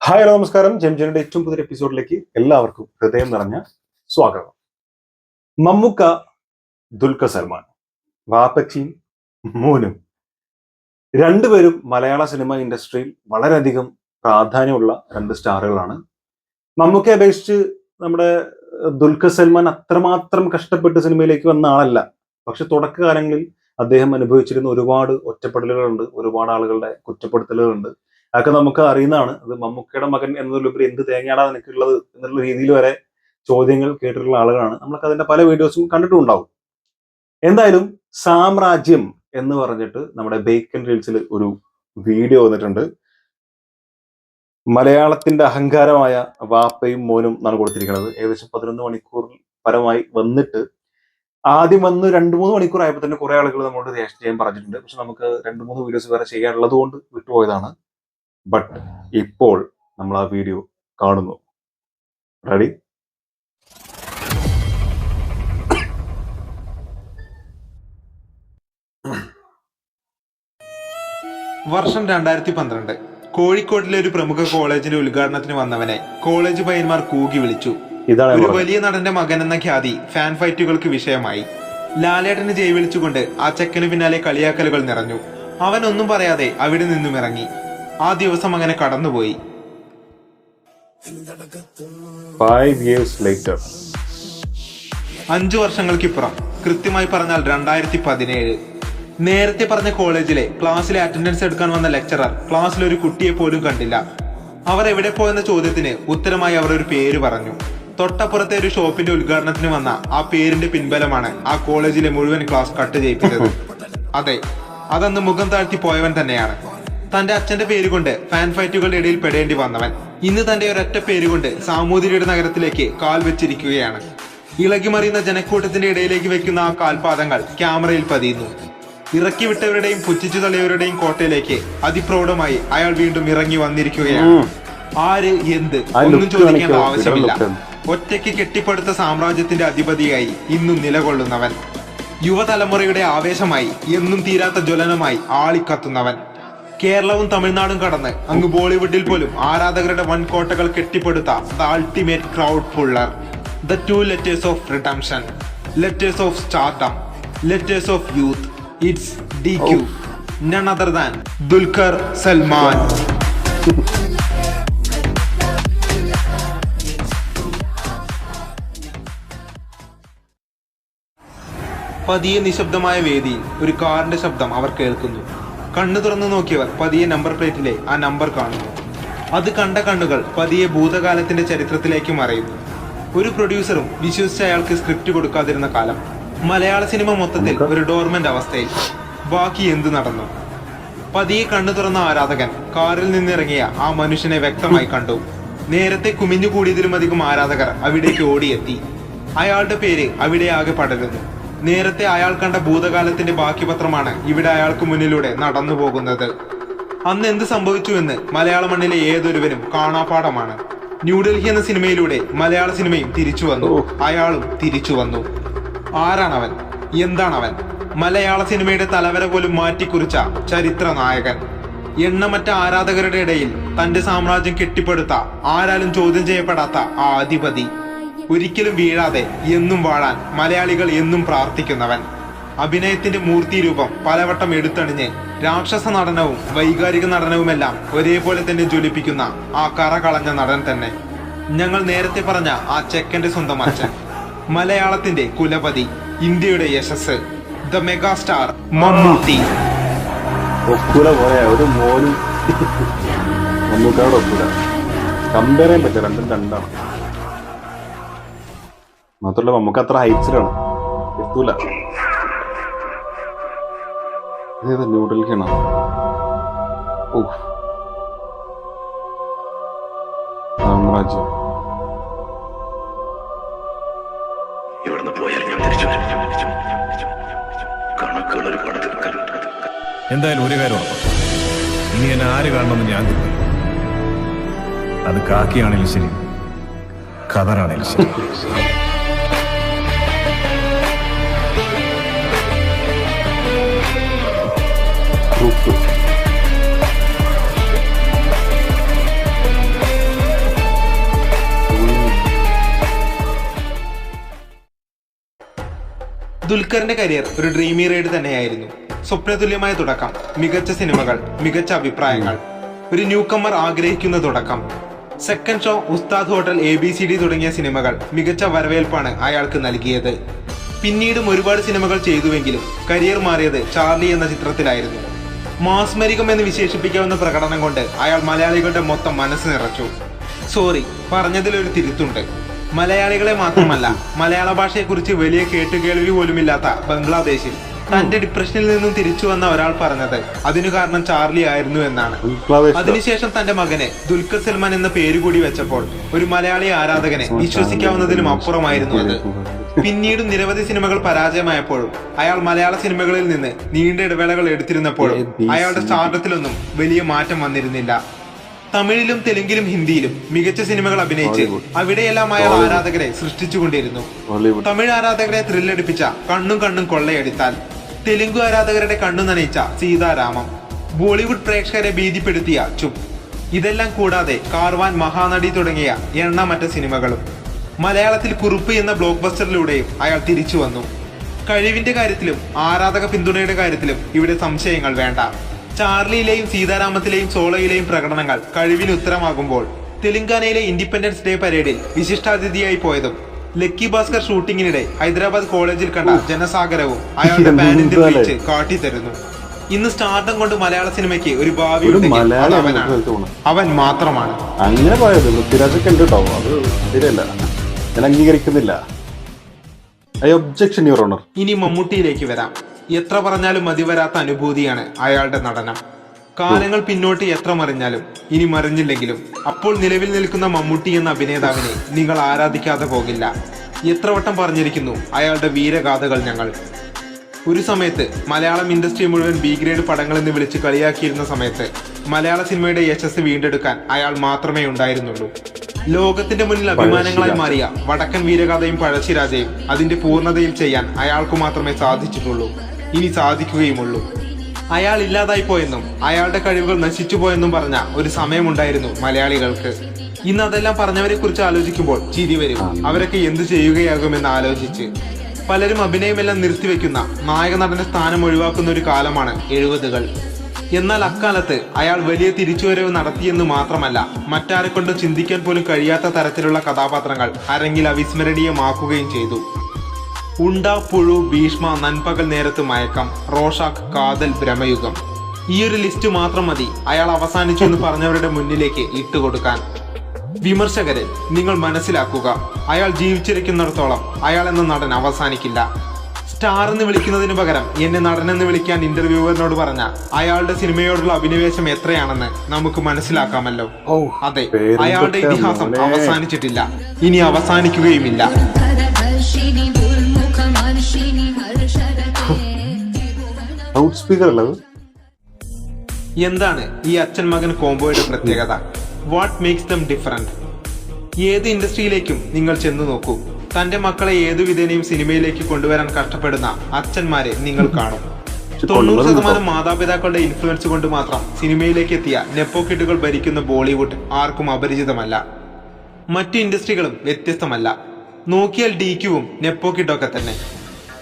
Hi hello നമസ്കാരം. ജംജനയുടെ ഏറ്റവും പുതിയ എപ്പിസോഡിലേക്ക് എല്ലാവർക്കും ഹൃദയം നിറഞ്ഞ സ്വാഗതം. മമ്മൂക്ക, ദുൽഖർ സൽമാൻ, വാപ്പച്ചിയും മോനും രണ്ടുപേരും മലയാള സിനിമ ഇൻഡസ്ട്രിയിൽ വളരെയധികം പ്രാധാന്യമുള്ള രണ്ട് സ്റ്റാറുകളാണ്. മമ്മൂക്കയെ അപേക്ഷിച്ച് നമ്മുടെ ദുൽഖർ സൽമാൻ അത്രമാത്രം കഷ്ടപ്പെട്ട് സിനിമയിലേക്ക് വന്ന ആളല്ല. പക്ഷെ തുടക്കകാലങ്ങളിൽ അദ്ദേഹം അനുഭവിച്ചിരുന്ന ഒരുപാട് ഒറ്റപ്പെടലുകളുണ്ട്, ഒരുപാട് ആളുകളുടെ കുറ്റപ്പെടുത്തലുകളുണ്ട്. അതൊക്കെ നമുക്ക് അറിയുന്നതാണ്. അത് മമ്മൂക്കയുടെ മകൻ എന്നതിലുപരി എന്ത് തേങ്ങയാടാ നിനക്കുള്ളത് എന്നുള്ള രീതിയിൽ വരെ ചോദ്യങ്ങൾ കേട്ടിട്ടുള്ള ആളുകളാണ്. നമ്മളൊക്കെ അതിന്റെ പല വീഡിയോസും കണ്ടിട്ടുണ്ടാവും. എന്തായാലും സാമ്രാജ്യം എന്ന് പറഞ്ഞിട്ട് നമ്മുടെ ബേക്കൻ റീൽസിൽ ഒരു വീഡിയോ വന്നിട്ടുണ്ട്. മലയാളത്തിന്റെ അഹങ്കാരമായ വാപ്പയും മോനും എന്നാണ് കൊടുത്തിരിക്കുന്നത്. ഏകദേശം 11 മണിക്കൂർ പരമായി വന്നിട്ട് ആദ്യം വന്ന് 2-3 മണിക്കൂർ ആയപ്പോൾ തന്നെ കുറെ ആളുകൾ നമ്മളോട് റിയാക്ട് ചെയ്യാൻ പറഞ്ഞിട്ടുണ്ട്. പക്ഷെ നമുക്ക് 2-3 വീഡിയോസ് വേറെ ചെയ്യാനുള്ളത് കൊണ്ട് വിട്ടുപോയതാണ്. ബട്ട് ഇപ്പോൾ നമ്മൾ ആ വീഡിയോ കാണുന്നു. റെഡി? വർഷം 2012. കോഴിക്കോട്ടിലെ ഒരു പ്രമുഖ കോളേജിന്റെ ഉദ്ഘാടനത്തിന് വന്നവനെ കോളേജ് പയ്യന്മാർ കൂകി വിളിച്ചു. ഒരു വലിയ നടന്റെ മകൻ എന്ന ഖ്യാതി ഫാൻ ഫൈറ്റുകൾക്ക് വിഷയമായി. ലാലേട്ടന് ജയ് വിളിച്ചുകൊണ്ട് ആ ചെക്കന് പിന്നാലെ കളിയാക്കലുകൾ നിറഞ്ഞു. അവൻ ഒന്നും പറയാതെ അവിടെ നിന്നും ഇറങ്ങി. ആ ദിവസം അങ്ങനെ കടന്നുപോയി. 5 years later. 5 വർഷങ്ങൾക്കിപ്പുറം, കൃത്യമായി പറഞ്ഞാൽ 2017. നേരത്തെ പറഞ്ഞ കോളേജിലെ ക്ലാസ്സിലെ അറ്റൻഡൻസ് എടുക്കാൻ വന്ന ലെക്ചറർ ക്ലാസ്സിൽ ഒരു കുട്ടിയെ പോലും കണ്ടില്ല. അവർ എവിടെ പോയെന്ന ചോദ്യത്തിന് ഉത്തരമായി അവർ ഒരു പേര് പറഞ്ഞു. തൊട്ടപ്പുറത്തെ ഒരു ഷോപ്പിന്റെ ഉദ്ഘാടനത്തിന് വന്ന ആ പേരിന്റെ പിൻബലമാണ് ആ കോളേജിലെ മുഴുവൻ ക്ലാസ് കട്ട് ചെയ്യിപ്പിച്ചത്. അതെ, അതന്ന് മുഖം താഴ്ത്തി പോയവൻ തന്നെയാണ്. തന്റെ അച്ഛന്റെ പേരുകൊണ്ട് ഫാൻ ഫൈറ്റുകളുടെ ഇടയിൽ പെടേണ്ടി വന്നവൻ ഇന്ന് തന്റെ ഒരൊറ്റ പേരുകൊണ്ട് സാമൂതിരിയുടെ നഗരത്തിലേക്ക് കാൽ വെച്ചിരിക്കുകയാണ്. ഇളകിമറിയുന്ന ജനക്കൂട്ടത്തിന്റെ ഇടയിലേക്ക് വെക്കുന്ന ആ കാൽപാദങ്ങൾ ക്യാമറയിൽ പതിയുന്നു. ഇറക്കി വിട്ടവരുടെയും പുച്ഛിച്ചു തള്ളിയവരുടെയും കോട്ടയിലേക്ക് അതിപ്രൗഢമായി അയാൾ വീണ്ടും ഇറങ്ങി വന്നിരിക്കുകയാണ്. ആര്, എന്ത് ഒന്നും ചോദിക്കേണ്ട ആവശ്യമില്ല. ഒറ്റയ്ക്ക് കെട്ടിപ്പടുത്ത സാമ്രാജ്യത്തിന്റെ അധിപതിയായി ഇന്നും നിലകൊള്ളുന്നവൻ, യുവതലമുറയുടെ ആവേശമായി എന്നും തീരാത്ത ജ്വലനമായി ആളിക്കത്തുന്നവൻ, കേരളവും തമിഴ്നാടും കടന്ന് അങ്ങ് ബോളിവുഡിൽ പോലും ആരാധകരുടെ വൻകോട്ടകൾ കെട്ടിപ്പടുത്ത the ultimate crowd puller, the 2 letters of redemption, letters of stardom, letters of youth. It's DQ, none other than Dulquer Salmaan. പതിയെ നിശബ്ദമായ വേദിയിൽ ഒരു കാറിന്റെ ശബ്ദം അവർ കേൾക്കുന്നു. കണ്ണു തുറന്നു നോക്കിയവർ പതിയെ നമ്പർ പ്ലേറ്റിലെ ആ നമ്പർ കാണുന്നു. അത് കണ്ട കണ്ണുകൾ പതിയെ ഭൂതകാലത്തിന്റെ ചരിത്രത്തിലേക്ക് മറയുന്നു. ഒരു പ്രൊഡ്യൂസറും വിശ്വസിച്ച അയാൾക്ക് സ്ക്രിപ്റ്റ് കൊടുക്കാതിരുന്ന കാലം. മലയാള സിനിമ മൊത്തത്തിൽ ഒരു ഡോർമെന്റ് അവസ്ഥയിൽ. ബാക്കി എന്തു നടന്നു? പതിയെ കണ്ണു തുറന്ന ആരാധകൻ കാറിൽ നിന്നിറങ്ങിയ ആ മനുഷ്യനെ വ്യക്തമായി കണ്ടു. നേരത്തെ കുമിഞ്ഞുകൂടിയതിലും അധികം ആരാധകർ അവിടേക്ക് ഓടിയെത്തി. അയാളുടെ പേര് അവിടെ ആകെ പടരുന്നു. നേരത്തെ അയാൾ കണ്ട ഭൂതകാലത്തിന്റെ ബാക്കി പത്രമാണ് ഇവിടെ അയാൾക്ക് മുന്നിലൂടെ നടന്നു പോകുന്നത്. അന്ന് എന്ത് സംഭവിച്ചു എന്ന് മലയാള മണ്ണിലെ ഏതൊരുവനും കാണാപ്പാടമാണ്. ന്യൂഡൽഹി എന്ന സിനിമയിലൂടെ മലയാള സിനിമയും തിരിച്ചു വന്നു, അയാളും തിരിച്ചു വന്നു. ആരാണവൻ? എന്താണവൻ? മലയാള സിനിമയുടെ തലവര പോലും മാറ്റിക്കുറിച്ച ചരിത്ര നായകൻ. എണ്ണമറ്റ ആരാധകരുടെ ഇടയിൽ തന്റെ സാമ്രാജ്യം കെട്ടിപ്പടുത്ത, ആരാലും ചോദ്യം ചെയ്യപ്പെടാത്ത ആ അധിപതി. ഒരിക്കലും വീഴാതെ എന്നും വാഴാൻ മലയാളികൾ എന്നും പ്രാർത്ഥിക്കുന്നവൻ. അഭിനയത്തിന്റെ മൂർത്തിരൂപം പലവട്ടം എടുത്തണിഞ്ഞ് രാക്ഷസ നടനവും വൈകാരിക നടനവുമെല്ലാം ഒരേപോലെ തന്നെ ജ്വലിപ്പിക്കുന്ന ആ കറ കളഞ്ഞ നടൻ തന്നെ. ഞങ്ങൾ നേരത്തെ പറഞ്ഞ ആ ചെക്കന്റെ സ്വന്തം അച്ഛൻ, മലയാളത്തിന്റെ കുലപതി, ഇന്ത്യയുടെ യശസ്, ദ മെഗാസ്റ്റാർ മമ്മൂട്ടി. ഒക്കൂല പോയ ഒരു മോനും മമ്മൂക്കയോട് ഒക്കൂല. കമ്പയർ ചെയ്യാൻ പറ്റില്ല, രണ്ടും രണ്ടാണ്. മാത്രമല്ല നമുക്ക് അത്ര ഹൈറ്റ്സിലാണ് എത്തൂല. ഇതേതാ, ന്യൂഡൽഹിയാണോ? ഓ, സാമ്രാജ്യം. എന്തായാലും ഒരു കാര്യം ഉറപ്പാണ്, ഇനി എന്നെ ആര് കാണണമെന്ന് ഞാൻ തീരുമാനിക്കും. അത് കാക്കിയാണെങ്കിലും ശരി, ഖദറാണെങ്കിലും ശരി. ദുൽഖറിന്റെ കരിയർ ഒരു ഡ്രീമി റൈഡ് തന്നെയായിരുന്നു. സ്വപ്നതുല്യമായ തുടക്കം, മികച്ച സിനിമകൾ, മികച്ച അഭിപ്രായങ്ങൾ, ഒരു ന്യൂ കമ്മർ ആഗ്രഹിക്കുന്ന തുടക്കം. സെക്കൻഡ് ഷോ, ഉസ്താദ് ഹോട്ടൽ, ABCD തുടങ്ങിയ സിനിമകൾ മികച്ച വരവേൽപ്പാണ് അയാൾക്ക് നൽകിയത്. പിന്നീടും ഒരുപാട് സിനിമകൾ ചെയ്തുവെങ്കിലും കരിയർ മാറിയത് ചാർലി എന്ന ചിത്രത്തിലായിരുന്നു. മാസ്മരികം എന്ന് വിശേഷിപ്പിക്കാവുന്ന പ്രകടനം കൊണ്ട് അയാൾ മലയാളികളുടെ മൊത്തം മനസ്സ് നിറച്ചു. സോറി, പറഞ്ഞതിലൊരു തിരുത്തുണ്ട്. മലയാളികളെ മാത്രമല്ല, മലയാള ഭാഷയെക്കുറിച്ച് വലിയ കേട്ടുകേൾവി പോലുമില്ലാത്ത ബംഗ്ലാദേശിൽ തന്റെ ഡിപ്രഷനിൽ നിന്നും തിരിച്ചു വന്ന ഒരാൾ പറഞ്ഞത് അതിനു കാരണം ചാർലി ആയിരുന്നു എന്നാണ്. അതിനുശേഷം തന്റെ മകനെ ദുൽഖർ സൽമാൻ എന്ന പേര് കൂടി വെച്ചപ്പോൾ ഒരു മലയാളി ആരാധകനെ വിശ്വസിക്കാവുന്നതിലും അപ്പുറമായിരുന്നു അത്. പിന്നീട് നിരവധി സിനിമകൾ പരാജയമായപ്പോഴും അയാൾ മലയാള സിനിമകളിൽ നിന്ന് നീണ്ട ഇടവേളകൾ എടുത്തിരുന്നപ്പോഴും അയാളുടെ സ്റ്റാർഡത്തിലൊന്നും വലിയ മാറ്റം വന്നിരുന്നില്ല. തമിഴിലും തെലുങ്കിലും ഹിന്ദിയിലും മികച്ച സിനിമകൾ അഭിനയിച്ച് അവിടെയെല്ലാം അയാൾ ആരാധകരെ സൃഷ്ടിച്ചുകൊണ്ടിരുന്നു. തമിഴ് ആരാധകരെ ത്രില്ലടിപ്പിച്ച കണ്ണും കണ്ണും കൊള്ളയടിത്താൽ, തെലുങ്കു ആരാധകരുടെ കണ്ണു നനയിച്ച സീതാരാമം, ബോളിവുഡ് പ്രേക്ഷകരെ ഭീതിപ്പെടുത്തിയ ചുപ്, ഇതെല്ലാം കൂടാതെ കാർവാൻ, മഹാനടി തുടങ്ങിയ എണ്ണമറ്റ സിനിമകളും. മലയാളത്തിൽ കുറുപ്പ് എന്ന ബ്ലോക്ക് ബസ്റ്ററിലൂടെയും അയാൾ തിരിച്ചു വന്നു. കഴിവിന്റെ കാര്യത്തിലും ആരാധക പിന്തുണയുടെ കാര്യത്തിലും ഇവിടെ സംശയങ്ങൾ വേണ്ട. ചാർലിയിലെയും സീതാരാമത്തിലെയും സോളയിലെയും പ്രകടനങ്ങൾ കഴിവിന് ഉത്തരമാകുമ്പോൾ തെലങ്കാനയിലെ ഇൻഡിപെൻഡൻസ് ഡേ പരേഡിൽ വിശിഷ്ടാതിഥിയായി പോയതും ലക്കി ഭാസ്കർ ഷൂട്ടിങ്ങിനിടെ ഹൈദരാബാദ് കോളേജിൽ കണ്ട ജനസാഗരവും അയാളുടെ പാൻ ഇന്ത്യൻ റീച്ച് കാട്ടിത്തരുന്നു. ഇന്ന് സ്റ്റാർഡം കൊണ്ട് മലയാള സിനിമയ്ക്ക് ഒരു ഭാവി അവൻ മാത്രമാണ്. അങ്ങനെ പോയത് പൃഥ്വിരാജൊക്കെ ഉണ്ട് കേട്ടോ, അത് ശരിയല്ല, ഞാൻ അംഗീകരിക്കുന്നില്ല. Objection your honour. ഇനി മമ്മൂട്ടിയിലേക്ക് വരാം. എത്ര പറഞ്ഞാലും മതിവരാത്ത അനുഭൂതിയാണ് അയാളുടെ നടനം. കാലങ്ങൾ പിന്നോട്ട് എത്ര മറിഞ്ഞാലും ഇനി മറിഞ്ഞില്ലെങ്കിലും അപ്പോൾ നിലവിൽ നിൽക്കുന്ന മമ്മൂട്ടി എന്ന അഭിനേതാവിനെ നിങ്ങൾ ആരാധിക്കാതെ പോകില്ല. എത്ര വട്ടം പറഞ്ഞിരിക്കുന്നു അയാളുടെ വീരഗാഥകൾ ഞങ്ങൾ. ഒരു സമയത്ത് മലയാളം ഇൻഡസ്ട്രി മുഴുവൻ B ഗ്രേഡ് പടങ്ങളെന്ന് വിളിച്ച് കളിയാക്കിയിരുന്ന സമയത്ത് മലയാള സിനിമയുടെ യശസ് വീണ്ടെടുക്കാൻ അയാൾ മാത്രമേ ഉണ്ടായിരുന്നുള്ളൂ. ലോകത്തിന്റെ മുന്നിൽ അഭിമാനങ്ങളായി മാറിയ വടക്കൻ വീരഗാഥയും പഴശ്ശിരാജയും അതിന്റെ പൂർണ്ണതയിൽ ചെയ്യാൻ അയാൾക്ക് മാത്രമേ സാധിച്ചിട്ടുള്ളൂ, ഇനി സാധിക്കുകയുമുള്ളൂ. അയാൾ ഇല്ലാതായി പോയെന്നും അയാളുടെ കഴിവുകൾ നശിച്ചു പോയെന്നും പറഞ്ഞ ഒരു സമയമുണ്ടായിരുന്നു മലയാളികൾക്ക്. ഇന്ന് അതെല്ലാം പറഞ്ഞവരെ കുറിച്ച് ആലോചിക്കുമ്പോൾ ചിരി വരും. അവരൊക്കെ എന്തു ചെയ്യുകയാകുമെന്ന് ആലോചിച്ച് പലരും അഭിനയമെല്ലാം നിർത്തിവെക്കുന്ന നായക നടന്റെ സ്ഥാനം ഒഴിവാക്കുന്ന ഒരു കാലമാണ് 70കൾ. എന്നാൽ അക്കാലത്ത് അയാൾ വലിയ തിരിച്ചുവരവ് നടത്തിയെന്ന് മാത്രമല്ല, മറ്റാരെക്കൊണ്ടും ചിന്തിക്കാൻ പോലും കഴിയാത്ത തരത്തിലുള്ള കഥാപാത്രങ്ങൾ അരങ്ങിൽ അവിസ്മരണീയമാക്കുകയും ചെയ്തു. ഉണ്ട, പുഴു, ഭീഷ്മ, നൻപകൽ നേരത്ത് മയക്കം, റോഷാക്ക്, കാതൽ, ഭ്രമയുഗം, ഈ ഒരു ലിസ്റ്റ് മാത്രം മതി അയാൾ അവസാനിച്ചു എന്ന് പറഞ്ഞവരുടെ മുന്നിലേക്ക് ഇട്ടുകൊടുക്കാൻ. വിമർശകരെ, നിങ്ങൾ മനസ്സിലാക്കുക, അയാൾ ജീവിച്ചിരിക്കുന്നിടത്തോളം അയാൾ എന്ന നടൻ അവസാനിക്കില്ല. സ്റ്റാർ എന്ന് വിളിക്കുന്നതിന് പകരം എന്നെ നടനെന്ന് വിളിക്കാൻ ഇന്റർവ്യൂവറിനോട് പറഞ്ഞ അയാളുടെ സിനിമയോടുള്ള അഭിനിവേശം എത്രയാണെന്ന് നമുക്ക് മനസ്സിലാക്കാമല്ലോ. അതെ, അയാളുടെ ഇതിഹാസം അവസാനിച്ചിട്ടില്ല, ഇനി അവസാനിക്കുകയുമില്ല. എന്താണ് ഈ അച്ഛൻ മകൻ കോംബോയുടെ പ്രത്യേകത? What makes dum different? ഏത് ഇൻഡസ്ട്രിയിലേക്കും നിങ്ങൾ ചെന്നു നോക്കൂ, തന്റെ മക്കളെ ഏതു വിധേനയും സിനിമയിലേക്ക് കൊണ്ടുവരാൻ കഷ്ടപ്പെടുന്ന അച്ഛന്മാരെ നിങ്ങൾ കാണും. 90% മാതാപിതാക്കളുടെ ഇൻഫ്ലുവൻസ് കൊണ്ട് മാത്രം സിനിമയിലേക്ക് എത്തിയ നെപ്പോ കിഡുകൾ ഭരിക്കുന്ന ബോളിവുഡ് ആർക്കും അപരിചിതമല്ല. മറ്റു ഇൻഡസ്ട്രികളും വ്യത്യസ്തമല്ല. നോക്കിയാൽ DQവും നെപ്പോ കിഡൊക്കെ തന്നെ.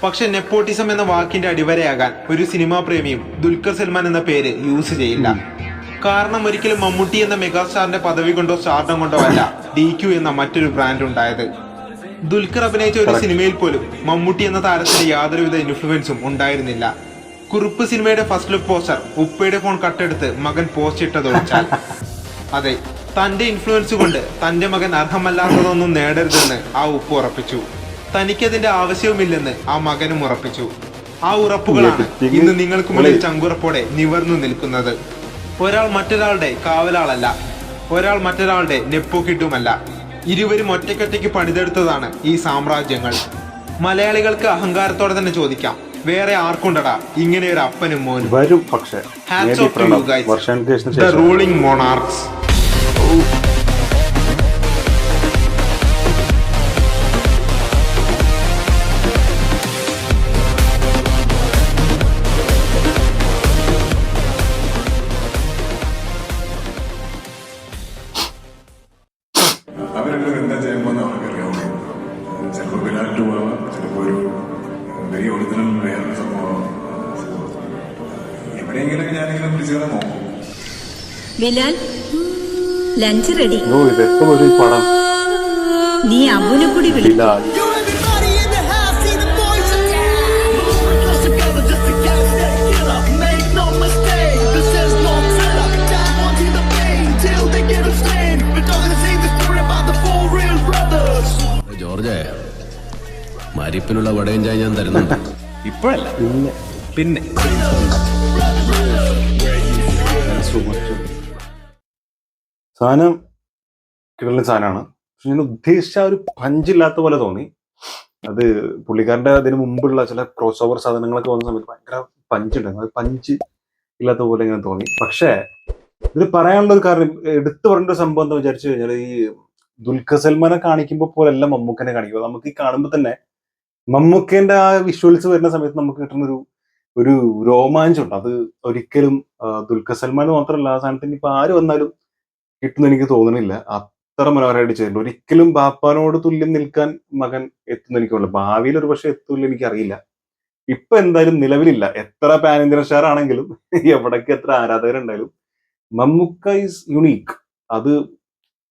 പക്ഷെ നെപ്പോട്ടിസം എന്ന വാക്കിന്റെ അടിവരയാകാൻ ഒരു സിനിമാ പ്രേമിയും ദുൽഖർ സൽമാൻ എന്ന പേര് യൂസ് ചെയ്യില്ല. കാരണം ഒരിക്കലും മമ്മൂട്ടി എന്ന മെഗാസ്റ്റാറിന്റെ പദവി കൊണ്ടോ സ്റ്റാർഡം കൊണ്ടോ അല്ല DQ എന്ന മറ്റൊരു ബ്രാൻഡ് ഉണ്ടായത്. ദുൽഖർ അഭിനയിച്ച ഒരു സിനിമയിൽ പോലും മമ്മൂട്ടി എന്ന താരത്തിന്റെ യാതൊരുവിധ ഇൻഫ്ലുവൻസും ഉണ്ടായിരുന്നില്ല. കുറുപ്പ് സിനിമയുടെ ഫസ്റ്റ് ലുക്ക് പോസ്റ്റർ ഉപ്പയുടെ ഫോൺ കട്ടെടുത്ത് മകൻ പോസ്റ്റ് ഇട്ടതൊഴിച്ചാൽ. അതെ, തന്റെ ഇൻഫ്ലുവൻസ് കൊണ്ട് തന്റെ മകൻ അർഹമല്ലാത്തതൊന്നും നേടരുതെന്ന് ആ ഉപ്പ് ഉറപ്പിച്ചു. തനിക്കതിന്റെ ആവശ്യവുമില്ലെന്ന് ആ മകനും ഉറപ്പിച്ചു. ആ ഉറപ്പുകളാണ് ഇന്ന് നിങ്ങൾക്ക് മുന്നിൽ ചങ്കുറപ്പോടെ നിവർന്നു നിൽക്കുന്നത്. ഒരാൾ മറ്റൊരാളുടെ കാവലാളല്ല, ഒരാൾ മറ്റൊരാളുടെ നെപ്പോ കിട്ടുമല്ല. ഇരുവരും ഒറ്റയ്ക്കൊറ്റയ്ക്ക് പണിതെടുത്തതാണ് ഈ സാമ്രാജ്യങ്ങൾ. മലയാളികൾക്ക് അഹങ്കാരത്തോടെ തന്നെ ചോദിക്കാം, വേറെ ആർക്കുണ്ടടാ ഇങ്ങനെ ഒരു അപ്പനും മോനും? വരും, പക്ഷേ hats off to you guys, the ruling monarchs. അവരെല്ലാം എന്താ ചെയ്യുമ്പോൾ അവർക്കറിയാവുള്ളൂ. ചിലപ്പോൾ പെനാൽറ്റി പോവാം, ചിലപ്പോൾ ഒരു ഉപരി ഒടുതലും വേറൊരു സംഭവം. എവിടെയെങ്കിലും ഞാനിങ്ങനെ വിളിച്ചു നോക്കും. Bilal, lunch ready. ഓ ഇതെപ്പോ ഒരു പടം നീ അബുനെ കൂടി വിളി. ബിലാൽ. ജോർജ്, മരിപ്പിനുള്ള വടയും ചായ ഞാൻ തരുന്നുണ്ട്. ഇപ്പോഴല്ല, പിന്നെ പിന്നെ സാധനം കിടലിന് സാധനമാണ്. പക്ഷെ ഞാൻ ഉദ്ദേശിച്ച ആ ഒരു പഞ്ചില്ലാത്ത പോലെ തോന്നി. അത് പുള്ളിക്കാരന്റെ അതിന് മുമ്പുള്ള ചില ക്രോസ് ഓവർ സാധനങ്ങളൊക്കെ വന്ന സമയത്ത് ഭയങ്കര പഞ്ചുണ്ടായിരുന്നു. അത് പഞ്ച് ഇല്ലാത്ത പോലെ ഇങ്ങനെ തോന്നി. പക്ഷേ ഇത് പറയാനുള്ള ഒരു കാരണം, എടുത്തു പറയേണ്ട ഒരു സംഭവം എന്താ വിചാരിച്ചു കഴിഞ്ഞാൽ, ഈ ദുൽഖർ സൽമാനെ കാണിക്കുമ്പോൾ പോലെയല്ല മമ്മൂക്കനെ കാണിക്കുക. നമുക്ക് ഈ കാണുമ്പോൾ തന്നെ മമ്മൂക്കേന്റെ ആ വിഷ്വൽസ് വരുന്ന സമയത്ത് നമുക്ക് കിട്ടുന്ന ഒരു രോമാഞ്ചുണ്ട്. അത് ഒരിക്കലും ദുൽഖർ സൽമാൻ മാത്രമല്ല, ആ സാധനത്തിന് ഇപ്പൊ ആര് വന്നാലും കിട്ടുന്ന എനിക്ക് തോന്നുന്നില്ല. അത്ര മനോഹരമായിട്ട് ചെയ്തിട്ടുണ്ട്. ഒരിക്കലും ബാപ്പാനോട് തുല്യം നിൽക്കാൻ മകൻ എത്തുന്ന എനിക്ക് തോന്നുന്നു. ഭാവിയിൽ ഒരു പക്ഷെ എത്തൂല്ല, എനിക്കറിയില്ല. ഇപ്പൊ എന്തായാലും നിലവിലില്ല. എത്ര പാൻ ഇന്ത്യൻ സ്റ്റാർ ആണെങ്കിലും എവിടേക്ക് എത്ര ആരാധകരുണ്ടായാലും മമ്മൂക്ക ഈസ് യുണീക്ക്. അത്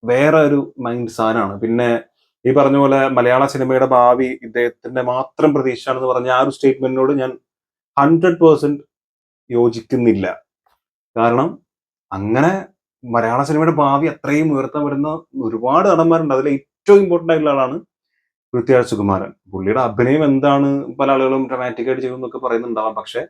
വേറെ ഒരു മൈൻഡ് സാധനമാണ്. പിന്നെ ഈ പറഞ്ഞ പോലെ മലയാള സിനിമയുടെ ഭാവി ഇദ്ദേഹത്തിന്റെ മാത്രം പ്രതീക്ഷയാണെന്ന് പറഞ്ഞ ആ ഒരു സ്റ്റേറ്റ്മെന്റിനോട് ഞാൻ 100% യോജിക്കുന്നില്ല. കാരണം അങ്ങനെ മലയാള സിനിമയുടെ ഭാവി അത്രയും ഉയർത്താൻ വരുന്ന ഒരുപാട് നടന്മാരുണ്ട്. അതിൽ ഏറ്റവും ഇമ്പോർട്ടന്റ് ആയിട്ടുള്ള ആളാണ് പൃഥ്വിരാജ് സുകുമാരൻ. പുള്ളിയുടെ അഭിനയം എന്താണ് പല ആളുകളും ഡ്രമാറ്റിക് ആയിട്ട് ചെയ്യുന്നൊക്കെ പറയുന്നുണ്ടാവാം. പക്ഷെ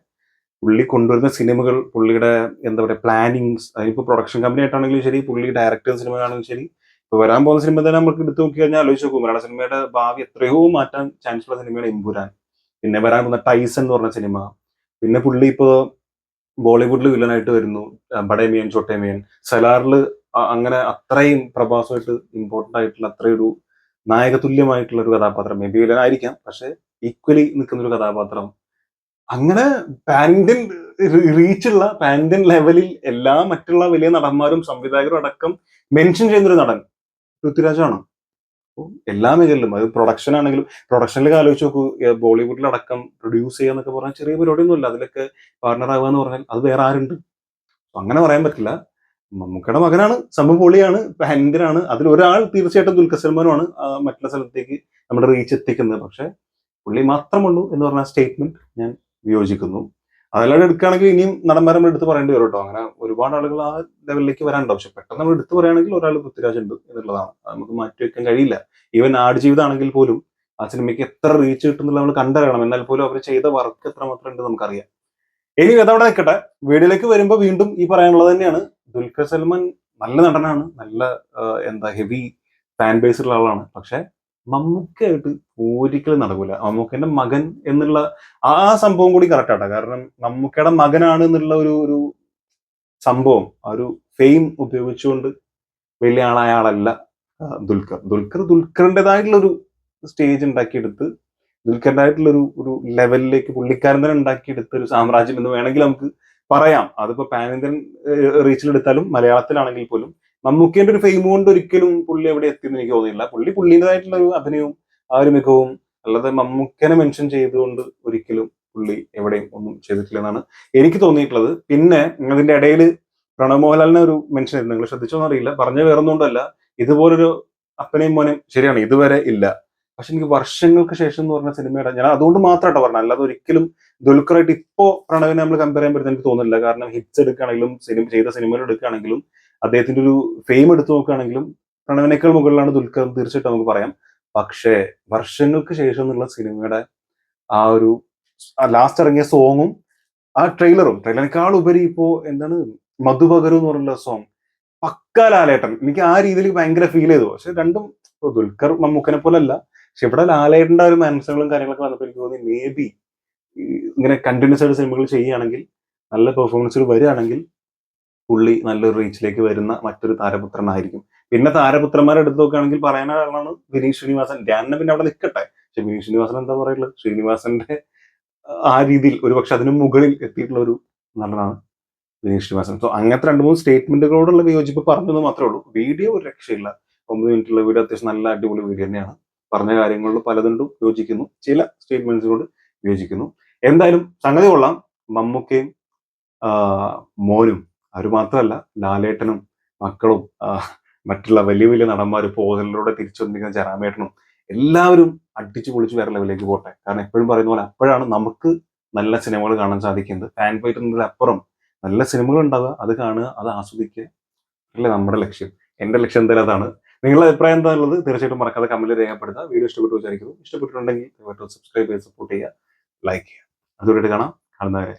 പുള്ളി കൊണ്ടുവരുന്ന സിനിമകൾ, പുള്ളിയുടെ എന്താ പറയുക പ്ലാനിങ്സ്, അതിനിപ്പോ പ്രൊഡക്ഷൻ കമ്പനി ആയിട്ടാണെങ്കിലും ശരി, പുള്ളി ഡയറക്ടർ സിനിമയാണെങ്കിലും ശരി, ഇപ്പൊ വരാൻ പോകുന്ന സിനിമ തന്നെ നമുക്ക് എടുത്തു നോക്കി കഴിഞ്ഞാൽ ആലോചിച്ച് നോക്കും. മലയാള സിനിമയുടെ ഭാവി എത്രയോ മാറ്റാൻ ചാൻസ് ഉള്ള സിനിമയാണ് എമ്പുരാൻ. പിന്നെ വരാൻ പോകുന്ന ടൈസൺ എന്ന് പറഞ്ഞ സിനിമ. പിന്നെ പുള്ളി ഇപ്പോ ബോളിവുഡിൽ വില്ലനായിട്ട് വരുന്നു, ബഡേ മിയൻ ചോട്ടേ മിയൻ. സലാറില് അങ്ങനെ അത്രയും പ്രഭാസമായിട്ട് ഇമ്പോർട്ടന്റ് ആയിട്ടുള്ള അത്രയൊരു നായകതുല്യമായിട്ടുള്ള ഒരു കഥാപാത്രം. മേ ബി വില്ലനായിരിക്കാം, പക്ഷെ ഈക്വലി നിൽക്കുന്ന ഒരു കഥാപാത്രം. അങ്ങനെ പാൻ ഇന്ത്യൻ റീച്ചുള്ള, പാൻ ഇന്ത്യൻ ലെവലിൽ എല്ലാ മറ്റുള്ള വലിയ നടന്മാരും സംവിധായകരും അടക്കം മെൻഷൻ ചെയ്യുന്നൊരു നടൻ പൃഥ്വിരാജാണ്. അപ്പോൾ എല്ലാ മേഖലയിലും, അത് പ്രൊഡക്ഷൻ ആണെങ്കിലും, പ്രൊഡക്ഷനിലേക്ക് ആലോചിച്ച് നോക്കൂ, ബോളിവുഡിലടക്കം പ്രൊഡ്യൂസ് ചെയ്യാന്നൊക്കെ പറഞ്ഞാൽ ചെറിയ പരിപാടിയൊന്നുമില്ല. അതിലൊക്കെ പാർട്ണർ ആവുക എന്ന് പറഞ്ഞാൽ അത് വേറെ ആരുണ്ട്? അങ്ങനെ പറയാൻ പറ്റില്ല. മമ്മൂക്കയുടെ മകനാണ്, സംഭവം പൊളിയാണ്, പാൻ ഇന്ത്യനാണ്. അതിൽ ഒരാൾ തീർച്ചയായിട്ടും ദുൽഖർ സൽമാനുമാണ് മറ്റുള്ള സ്ഥലത്തേക്ക് നമ്മുടെ റീച്ച് എത്തിക്കുന്നത്. പക്ഷെ പുള്ളി മാത്രമുള്ളൂ എന്ന് പറഞ്ഞ സ്റ്റേറ്റ്മെന്റ് ഞാൻ വിയോജിക്കുന്നു. അതല്ലാതെ എടുക്കുകയാണെങ്കിൽ ഇനിയും നടന്മാരെ നമ്മൾ എടുത്ത് പറയേണ്ടി വരും കേട്ടോ. അങ്ങനെ ഒരുപാട് ആളുകൾ ആ ലെവലിലേക്ക് വരാനുണ്ടാവും. പക്ഷെ പെട്ടെന്ന് നമ്മൾ എടുത്ത് പറയുകയാണെങ്കിൽ ഒരാൾ പൃഥ്വിരാജ് ഉണ്ട് എന്നുള്ളതാണ്. അത് നമുക്ക് മാറ്റി വെക്കാൻ കഴിയില്ല. ഈവൻ ആടുജീവിതം ആണെങ്കിൽ പോലും ആ സിനിമയ്ക്ക് എത്ര റീച്ച് കിട്ടുന്നില്ല നമ്മൾ കണ്ടറിയണം. എന്നാൽ പോലും അവർ ചെയ്ത വർക്ക് എത്രമാത്രം ഉണ്ട് നമുക്കറിയാം. ഇനി അതവിടെ നിൽക്കട്ടെ. വീഡിയോയിലേക്ക് വരുമ്പോൾ വീണ്ടും ഈ പറയാനുള്ളത് തന്നെയാണ്. ദുൽഖർ സൽമാൻ നല്ല നടനാണ്, നല്ല എന്താ ഹെവി ഫാൻ ബേസ് ഉള്ള ആളാണ്. പക്ഷെ മമ്മൂക്കയായിട്ട് ഒരിക്കലും നടക്കൂല. മമ്മൂക്കന്റെ മകൻ എന്നുള്ള ആ സംഭവം കൂടി കറക്റ്റ് ആട്ടോ. കാരണം മമ്മൂക്കയുടെ മകനാണ് എന്നുള്ള ഒരു സംഭവം, ആ ഒരു ഫെയിം ഉപയോഗിച്ചുകൊണ്ട് വലിയ ആളായ ആളല്ല ദുൽഖർ. ദുൽഖറിൻ്റെതായിട്ടുള്ള ഒരു സ്റ്റേജ് ഉണ്ടാക്കിയെടുത്ത്, ദുൽഖറിൻ്റെതായിട്ടുള്ള ഒരു ലെവലിലേക്ക് പുള്ളിക്കാരൻ തന്നെ ഉണ്ടാക്കിയെടുത്ത ഒരു സാമ്രാജ്യം എന്ന് വേണമെങ്കിൽ നമുക്ക് പറയാം. അതിപ്പോ പാൻ ഇന്ത്യൻ റീച്ചിലെടുത്താലും മലയാളത്തിലാണെങ്കിൽ പോലും മമ്മൂക്കേന്റെ ഒരു ഫെയിം കൊണ്ട് ഒരിക്കലും പുള്ളി എവിടെ എത്തിയെന്ന് എനിക്ക് തോന്നുന്നില്ല. പുള്ളിൻ്റെതായിട്ടുള്ള ഒരു അഭിനയവും ആ ഒരു മികവും, അല്ലാതെ മമ്മൂക്കനെ മെൻഷൻ ചെയ്തുകൊണ്ട് ഒരിക്കലും പുള്ളി എവിടെയും ഒന്നും ചെയ്തിട്ടില്ല എന്നാണ് എനിക്ക് തോന്നിയിട്ടുള്ളത്. പിന്നെ അതിന്റെ ഇടയിൽ പ്രണവ് മോഹൻലാലിനെ ഒരു മെൻഷൻ ചെയ്തു, നിങ്ങൾ ശ്രദ്ധിച്ചോന്ന് അറിയില്ല. പറഞ്ഞ വേറൊന്നുകൊണ്ടല്ല, ഇതുപോലൊരു അപ്പനെയും മോനെയും ശരിയാണ് ഇതുവരെ ഇല്ല. പക്ഷെ എനിക്ക് വർഷങ്ങൾക്ക് ശേഷം എന്ന് പറഞ്ഞ സിനിമയുടെ, ഞാൻ അതുകൊണ്ട് മാത്രമായിട്ടോ പറഞ്ഞത്, അല്ലാതെ ഒരിക്കലും ദുൽഖറായിട്ട് ഇപ്പോ പ്രണവിനെ നമ്മൾ കമ്പയർ ചെയ്യാൻ പറ്റുന്ന എനിക്ക് തോന്നുന്നില്ല. കാരണം ഹിറ്റ്സ് എടുക്കുകയാണെങ്കിലും ചെയ്ത സിനിമകൾ എടുക്കുകയാണെങ്കിലും അദ്ദേഹത്തിന്റെ ഒരു ഫെയിം എടുത്തു നോക്കുകയാണെങ്കിലും പ്രണവിനേക്കാൾ മുകളിലാണ് ദുൽഖർ, തീർച്ചയായിട്ടും നമുക്ക് പറയാം. പക്ഷേ വർഷങ്ങൾക്ക് ശേഷം എന്നുള്ള സിനിമയുടെ ആ ഒരു ലാസ്റ്റ് ഇറങ്ങിയ സോങ്ങും ആ ട്രെയിലറിനേക്കാൾ ഉപരി ഇപ്പോ എന്താണ് മധുപകരു എന്ന് പറഞ്ഞുള്ള സോങ്, പക്ക ലാലേട്ടൻ. എനിക്ക് ആ രീതിയിൽ ഭയങ്കര ഫീൽ ചെയ്തു. പക്ഷെ രണ്ടും ദുൽഖർ മമ്മൂക്കനെ പോലെ അല്ല. പക്ഷെ ഇവിടെ ലാലേട്ടന്റെ ഒരു മനസ്സുകളും കാര്യങ്ങളൊക്കെ വന്നപ്പോൾ എനിക്ക് തോന്നി മേ ബി ഇങ്ങനെ കണ്ടിന്യൂസ് ആയിട്ട് സിനിമകൾ ചെയ്യുകയാണെങ്കിൽ, നല്ല പെർഫോമൻസുകൾ വരികയാണെങ്കിൽ പുള്ളി നല്ലൊരു റീച്ചിലേക്ക് വരുന്ന മറ്റൊരു താരപുത്രനായിരിക്കും. പിന്നെ താരപുത്രന്മാരെ എടുത്ത് നോക്കുകയാണെങ്കിൽ പറയുന്ന ആളാണ് വിനീത് ശ്രീനിവാസൻ. ധ്യാനം പിന്നെ അവിടെ നിൽക്കട്ടെ. പക്ഷെ വിനീത് ശ്രീനിവാസൻ എന്താ പറയുള്ളത്, ശ്രീനിവാസന്റെ ആ രീതിയിൽ ഒരുപക്ഷെ അതിനും മുകളിൽ എത്തിയിട്ടുള്ള ഒരു നടനാണ് വിനീത് ശ്രീനിവാസൻ. സോ അങ്ങനത്തെ 2-3 സ്റ്റേറ്റ്മെന്റുകളോടുള്ള വിയോജിപ്പ് പറഞ്ഞത് മാത്രമേ ഉള്ളൂ. വീഡിയോ ഒരു രക്ഷയില്ല. 9 മിനിറ്റുള്ള വീഡിയോ അത്യാവശ്യം നല്ല അടിപൊളി വീഡിയോ തന്നെയാണ്. പറഞ്ഞ കാര്യങ്ങളിൽ പലതുകൊണ്ടും യോജിക്കുന്നു. ചില സ്റ്റേറ്റ്മെന്റ്സിനോട് വിയോജിക്കുന്നു. എന്തായാലും സംഗതി കൊള്ളാം. മമ്മൂക്കയും മോനും അവർ മാത്രമല്ല, ലാലേട്ടനും മക്കളും മറ്റുള്ള വലിയ വലിയ നടന്മാർ, പോസ്റ്ററിലൂടെ തിരിച്ചു വന്നിരിക്കുന്ന ജറാമേട്ടനും എല്ലാവരും അടിച്ചു പൊളിച്ച് വേറെ ലെവലിലേക്ക് പോട്ടെ. കാരണം എപ്പോഴും പറയുന്ന പോലെ അപ്പോഴാണ് നമുക്ക് നല്ല സിനിമകൾ കാണാൻ സാധിക്കുന്നത്. ഫാൻ ഫൈറ്റ് എന്നതിലപ്പുറം നല്ല സിനിമകൾ ഉണ്ടാവുക, അത് കാണുക, അത് ആസ്വദിക്കുക അല്ലേ നമ്മുടെ ലക്ഷ്യം. എന്റെ ലക്ഷ്യം എന്തായാലും അതാണ്. നിങ്ങളുടെ അഭിപ്രായം എന്താ ഉള്ളത് തീർച്ചയായിട്ടും മറക്കാതെ കമന്റിൽ രേഖപ്പെടുത്തുക. വീഡിയോ ഇഷ്ടപ്പെട്ടു വിചാരിക്കുന്നു. ഇഷ്ടപ്പെട്ടിട്ടുണ്ടെങ്കിൽ സബ്സ്ക്രൈബ് ചെയ്ത് സപ്പോർട്ട് ചെയ്യുക, ലൈക്ക് ചെയ്യുക. അതുകൂടി കാണാം. കാണുന്നവരെ